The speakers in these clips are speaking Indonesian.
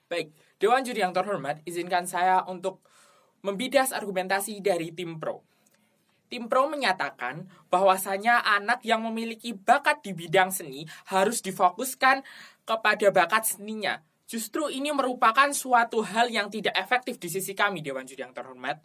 Baik, Dewan Juri yang terhormat, izinkan saya untuk membidas argumentasi dari tim pro. Tim pro menyatakan bahwasanya anak yang memiliki bakat di bidang seni harus difokuskan kepada bakat seninya. Justru ini merupakan suatu hal yang tidak efektif di sisi kami, Dewan Juri yang terhormat.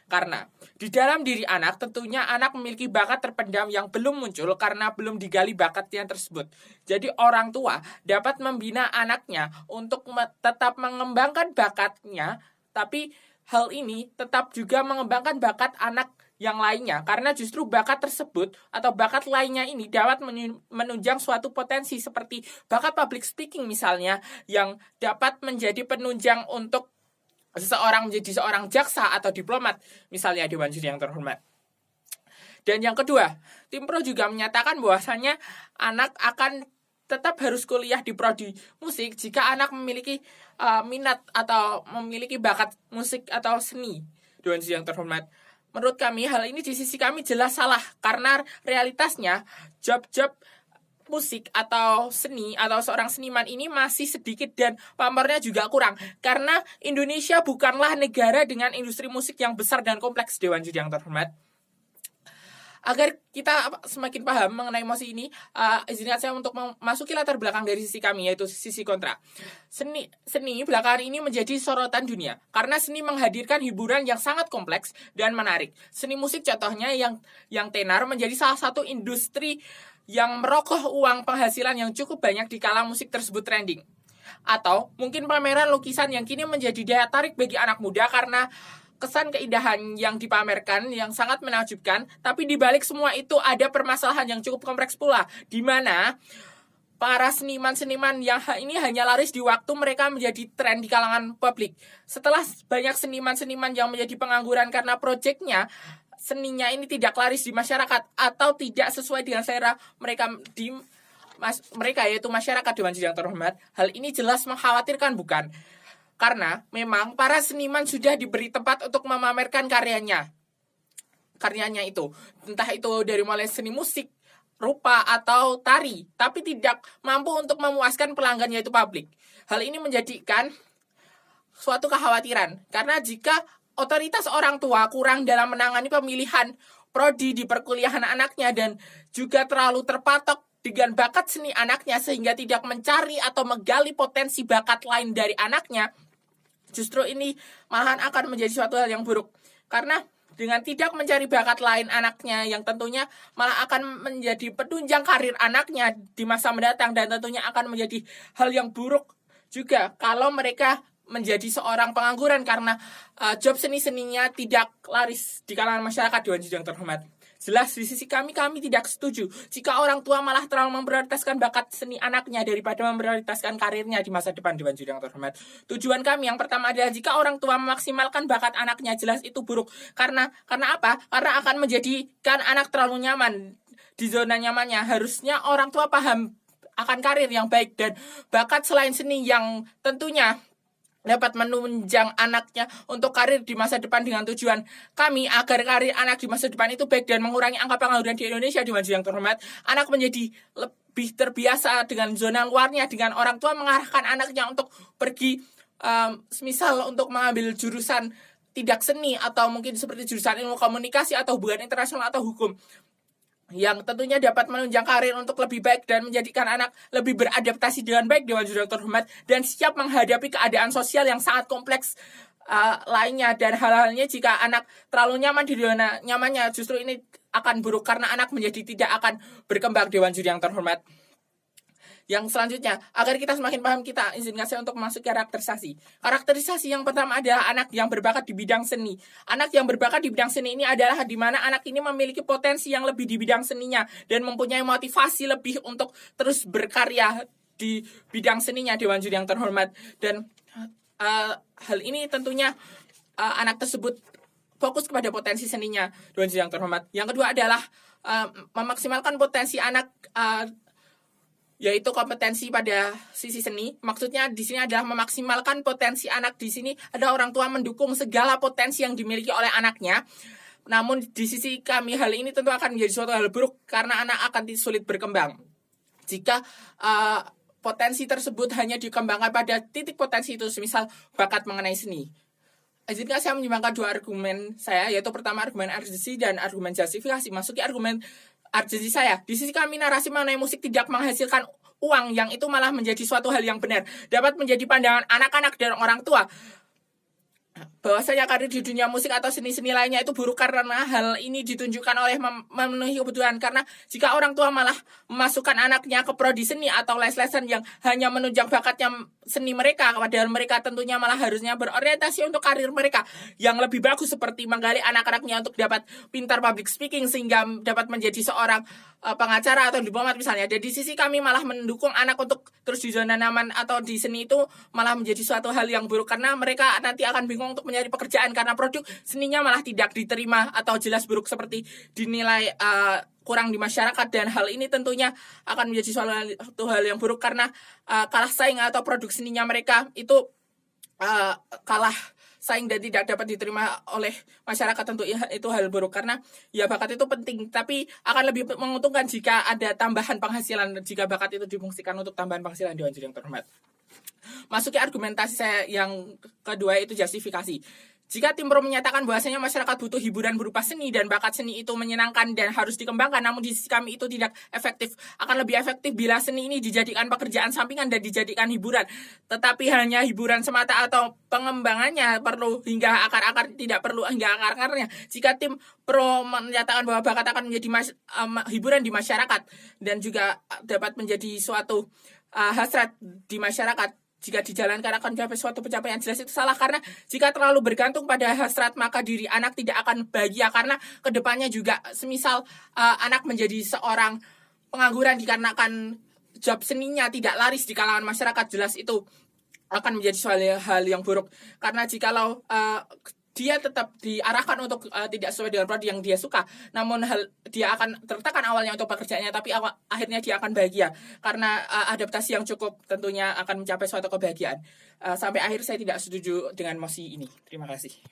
Karena di dalam diri anak tentunya anak memiliki bakat terpendam yang belum muncul karena belum digali bakatnya tersebut. Jadi orang tua dapat membina anaknya untuk tetap mengembangkan bakatnya, tapi hal ini tetap juga mengembangkan bakat anak yang lainnya, karena justru bakat tersebut atau bakat lainnya ini dapat menunjang suatu potensi seperti bakat public speaking misalnya, yang dapat menjadi penunjang untuk seseorang menjadi seorang jaksa atau diplomat, misalnya Dewan Juri yang terhormat. Dan yang kedua, tim pro juga menyatakan bahwasanya anak akan tetap harus kuliah di prodi musik jika anak memiliki minat atau memiliki bakat musik atau seni. Dewan Juri yang terhormat, menurut kami hal ini di sisi kami jelas salah, karena realitasnya job-job musik atau seni atau seorang seniman ini masih sedikit dan pamornya juga kurang, karena Indonesia bukanlah negara dengan industri musik yang besar dan kompleks. Dewan Juri yang terhormat, agar kita semakin paham mengenai emosi ini, izinkan saya untuk memasuki latar belakang dari sisi kami, yaitu sisi kontra. Seni belakangan ini menjadi sorotan dunia karena seni menghadirkan hiburan yang sangat kompleks dan menarik. Seni musik contohnya yang tenar menjadi salah satu industri yang merogoh uang penghasilan yang cukup banyak di kala musik tersebut trending. Atau mungkin pameran lukisan yang kini menjadi daya tarik bagi anak muda karena kesan keindahan yang dipamerkan yang sangat menakjubkan, tapi di balik semua itu ada permasalahan yang cukup kompleks pula, di mana para seniman-seniman yang ini hanya laris di waktu mereka menjadi tren di kalangan publik. Setelah banyak seniman-seniman yang menjadi pengangguran karena proyeknya, seninya ini tidak laris di masyarakat atau tidak sesuai dengan selera mereka yaitu masyarakat, Dewan Juri yang terhormat, hal ini jelas mengkhawatirkan, bukan? Karena memang para seniman sudah diberi tempat untuk memamerkan karyanya itu, entah itu dari mulai seni musik, rupa, atau tari, tapi tidak mampu untuk memuaskan pelanggan, yaitu publik. Hal ini menjadikan suatu kekhawatiran, karena jika otoritas orang tua kurang dalam menangani pemilihan prodi di perkuliahan anaknya dan juga terlalu terpatok dengan bakat seni anaknya sehingga tidak mencari atau menggali potensi bakat lain dari anaknya, justru ini malahan akan menjadi suatu hal yang buruk. Karena dengan tidak mencari bakat lain anaknya, yang tentunya malah akan menjadi penunjang karir anaknya di masa mendatang, dan tentunya akan menjadi hal yang buruk juga kalau mereka menjadi seorang pengangguran karena job seni-seninya tidak laris di kalangan masyarakat. Dewan Juri yang terhormat, jelas di sisi kami tidak setuju jika orang tua malah terlalu memprioritaskan bakat seni anaknya daripada memprioritaskan karirnya di masa depan. Dewan Juri yang terhormat, tujuan kami yang pertama adalah jika orang tua memaksimalkan bakat anaknya, jelas itu buruk. Karena apa? Karena akan menjadikan anak terlalu nyaman di zona nyamannya. Harusnya orang tua paham akan karir yang baik dan bakat selain seni yang tentunya dapat menunjang anaknya untuk karir di masa depan, dengan tujuan kami agar karir anak di masa depan itu baik dan mengurangi angka pengangguran di Indonesia. Dewan Juri yang terhormat, anak menjadi lebih terbiasa dengan zona luarnya, dengan orang tua mengarahkan anaknya untuk pergi misal untuk mengambil jurusan tidak seni atau mungkin seperti jurusan ilmu komunikasi atau hubungan internasional atau hukum, yang tentunya dapat menunjang karir untuk lebih baik dan menjadikan anak lebih beradaptasi dengan baik, Dewan Juri yang terhormat, dan siap menghadapi keadaan sosial yang sangat kompleks lainnya. Dan hal-halnya jika anak terlalu nyaman di zona nyamannya, justru ini akan buruk karena anak menjadi tidak akan berkembang, Dewan Juri yang terhormat. Yang selanjutnya, agar kita semakin paham, kita izinkan saya untuk masuk karakterisasi. Karakterisasi yang pertama adalah anak yang berbakat di bidang seni. Anak yang berbakat di bidang seni ini adalah di mana anak ini memiliki potensi yang lebih di bidang seninya dan mempunyai motivasi lebih untuk terus berkarya di bidang seninya, Dewan Juri yang terhormat. Dan hal ini tentunya anak tersebut fokus kepada potensi seninya, Dewan Juri yang terhormat. Yang kedua adalah memaksimalkan potensi anak, yaitu kompetensi pada sisi seni. Maksudnya di sini adalah memaksimalkan potensi anak. Di sini ada orang tua mendukung segala potensi yang dimiliki oleh anaknya. Namun di sisi kami hal ini tentu akan menjadi suatu hal buruk karena anak akan sulit berkembang jika potensi tersebut hanya dikembangkan pada titik potensi itu, misal bakat mengenai seni. Izinkan saya menyimpulkan dua argumen saya, yaitu pertama argumen urgensi dan argumen justifikasi. Masuki argumen urgensi saya. Di sisi kami, narasi mengenai musik tidak menghasilkan uang, yang itu malah menjadi suatu hal yang benar. Dapat menjadi pandangan anak-anak dan orang tua bahwasanya karir di dunia musik atau seni-seni lainnya itu buruk, karena hal ini ditunjukkan oleh memenuhi kebutuhan. Karena jika orang tua malah memasukkan anaknya ke prodi seni atau les-lesan yang hanya menunjang bakatnya seni mereka, padahal mereka tentunya malah harusnya berorientasi untuk karir mereka yang lebih bagus, seperti menggali anak-anaknya untuk dapat pintar public speaking sehingga dapat menjadi seorang pengacara atau diplomat misalnya. Dan di sisi kami malah mendukung anak untuk terus di zona nyaman atau di seni itu malah menjadi suatu hal yang buruk, karena mereka nanti akan bingung untuk mencari pekerjaan karena produk seninya malah tidak diterima atau jelas buruk, seperti dinilai kurang di masyarakat. Dan hal ini tentunya akan menjadi suatu hal yang buruk, karena kalah saing atau produk seninya mereka itu kalah saing dan tidak dapat diterima oleh masyarakat. Tentu itu hal buruk, karena ya bakat itu penting, tapi akan lebih menguntungkan jika ada tambahan penghasilan jika bakat itu difungsikan untuk tambahan penghasilan. Dewan Juri yang terhormat, masuki argumentasi saya yang kedua, itu justifikasi. Jika Timpro menyatakan bahwasanya masyarakat butuh hiburan berupa seni dan bakat seni itu menyenangkan dan harus dikembangkan, namun di sisi kami itu tidak efektif. Akan lebih efektif bila seni ini dijadikan pekerjaan sampingan dan dijadikan hiburan. Tetapi hanya hiburan semata atau pengembangannya perlu hingga akar-akar, tidak perlu hingga akar-akarnya. Jika tim pro menyatakan bahwa bakat akan menjadi hiburan di masyarakat dan juga dapat menjadi suatu hasrat di masyarakat, jika dijalankan akan mencapai suatu pencapaian, jelas itu salah. Karena jika terlalu bergantung pada hasrat, maka diri anak tidak akan bahagia, karena kedepannya juga semisal anak menjadi seorang pengangguran dikarenakan job seninya tidak laris di kalangan masyarakat, jelas itu akan menjadi suatu hal yang buruk. Karena jikalau dia tetap diarahkan untuk tidak sesuai dengan prodi yang dia suka, namun dia akan tertekan awalnya untuk pekerjaannya, tapi akhirnya dia akan bahagia karena adaptasi yang cukup tentunya akan mencapai suatu kebahagiaan. Sampai akhir saya tidak setuju dengan mosi ini. Terima kasih.